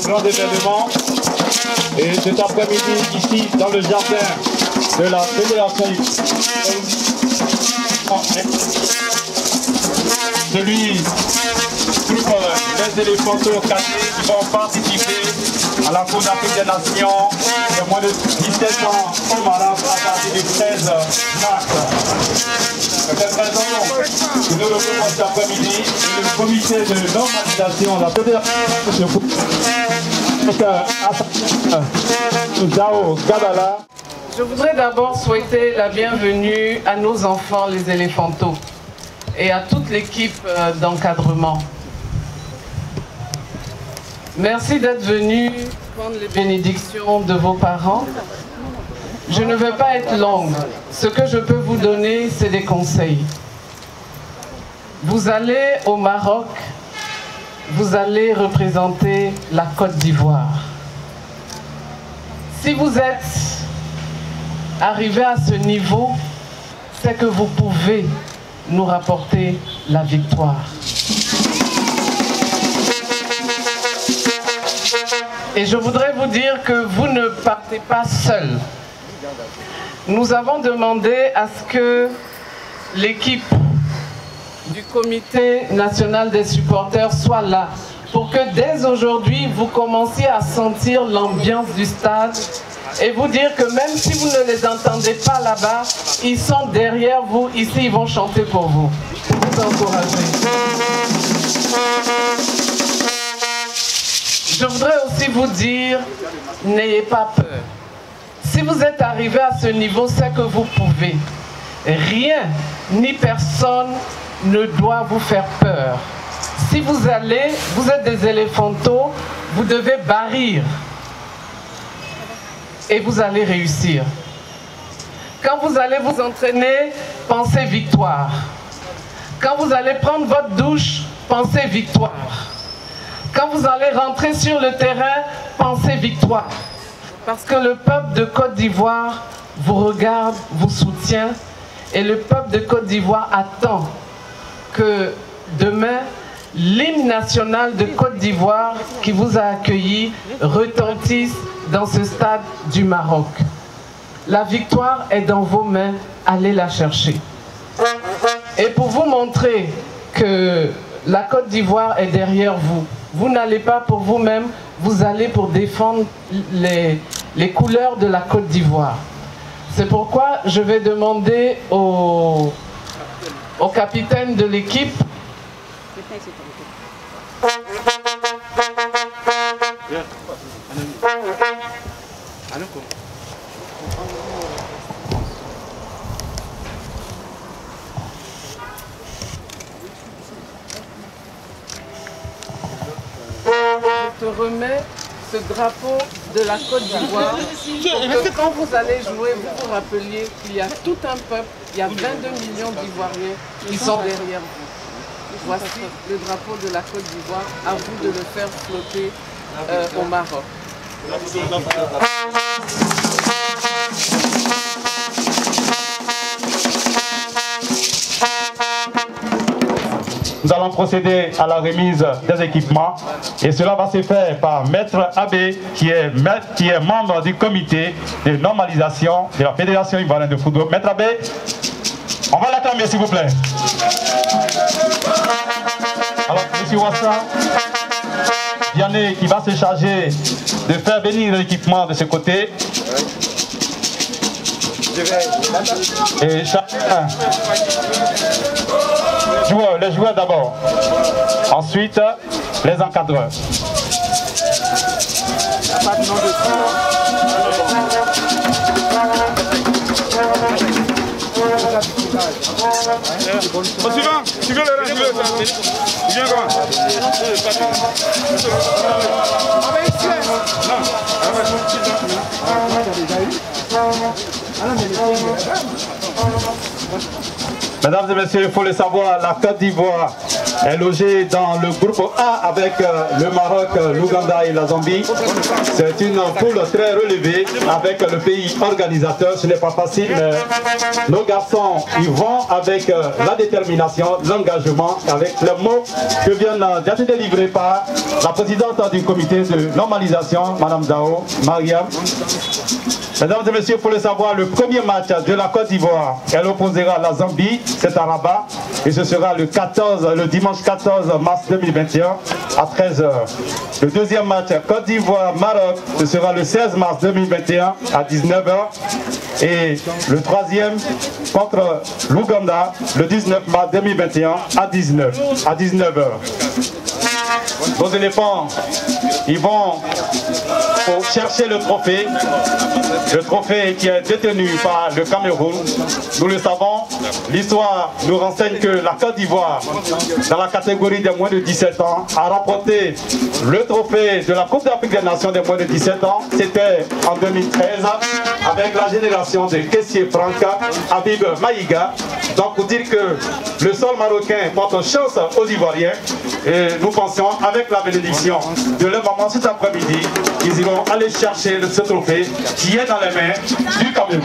Grand événement et cet après-midi ici dans le jardin de la fédération celui groupe les éléphantos cadets qui vont participer à la Coupe d'Afrique des Nations de moins de 17 ans au Maroc à partir du 13 mars. C'est cette raison que nous retrouvons cet après-midi et le comité de normalisation de la fédération Je voudrais d'abord souhaiter la bienvenue à nos enfants les éléphantos et à toute l'équipe d'encadrement. Merci d'être venus prendre les bénédictions de vos parents. Je ne vais pas être longue. Ce que je peux vous donner, c'est des conseils. Vous allez au Maroc, vous allez représenter la Côte d'Ivoire. Si vous êtes arrivé à ce niveau, c'est que vous pouvez nous rapporter la victoire. Et je voudrais vous dire que vous ne partez pas seul. Nous avons demandé à ce que l'équipe du comité national des supporters soit là pour que dès aujourd'hui vous commenciez à sentir l'ambiance du stade et vous dire que même si vous ne les entendez pas là-bas, ils sont derrière vous, ici ils vont chanter pour vous. Vous encourager. Je voudrais aussi vous dire, n'ayez pas peur. Si vous êtes arrivé à ce niveau, c'est que vous pouvez. Rien ni personne ne doit vous faire peur. Si vous allez, vous êtes des éléphantos, vous devez barrir. Et vous allez réussir. Quand vous allez vous entraîner, pensez victoire. Quand vous allez prendre votre douche, pensez victoire. Quand vous allez rentrer sur le terrain, pensez victoire. Parce que le peuple de Côte d'Ivoire vous regarde, vous soutient. Et le peuple de Côte d'Ivoire attend que demain, l'hymne national de Côte d'Ivoire qui vous a accueilli retentisse dans ce stade du Maroc. La victoire est dans vos mains, allez la chercher. Et pour vous montrer que la Côte d'Ivoire est derrière vous, vous n'allez pas pour vous-même, vous allez pour défendre les couleurs de la Côte d'Ivoire. C'est pourquoi je vais demander au capitaine de l'équipe je te remets ce drapeau de la Côte d'Ivoire pour que quand vous allez jouer, vous vous rappeliez qu'il y a tout un peuple, il y a 22 millions d'Ivoiriens qui sont derrière vous. Voici le drapeau de la Côte d'Ivoire, à vous de le faire flotter au Maroc. Nous allons procéder à la remise des équipements et cela va se faire par Maître Abbé qui est membre du comité de normalisation de la Fédération ivoirienne de football. Maître Abbé, on va l'acclamer s'il vous plaît. Alors, Monsieur Wassa, Vianney qui va se charger de faire venir l'équipement de ce côté. Et chacun, les joueurs d'abord. Ensuite, les encadreurs. Suivant, suivez le reste, viens comment? Mesdames et messieurs, il faut le savoir, la Côte d'Ivoire est logée dans le groupe A avec le Maroc, l'Ouganda et la Zambie. C'est une poule très relevée avec le pays organisateur. Ce n'est pas facile, mais nos garçons, ils vont avec la détermination, l'engagement, avec les mots que viennent d'être délivrés par la présidente du comité de normalisation, Madame Dao, Mariam. Mesdames et messieurs, il faut le savoir, le premier match de la Côte d'Ivoire, elle opposera la Zambie, c'est à Rabat, et ce sera le dimanche 14 mars 2021 à 13h. Le deuxième match, Côte d'Ivoire-Maroc, ce sera le 16 mars 2021 à 19h. Et le troisième contre l'Ouganda, le 19 mars 2021 à 19h. Nos éléphants, ils vont chercher le trophée qui est détenu par le Cameroun. Nous le savons, l'histoire nous renseigne que la Côte d'Ivoire, dans la catégorie des moins de 17 ans, a remporté le trophée de la Coupe d'Afrique des Nations des moins de 17 ans. C'était en 2013 avec la génération de Kessié Franca, Habib Maïga. Donc pour dire que le sol marocain porte chance aux Ivoiriens, et nous pensions avec la bénédiction de leur maman cet après-midi, ils iront aller chercher ce trophée qui est dans les mains du Cameroun.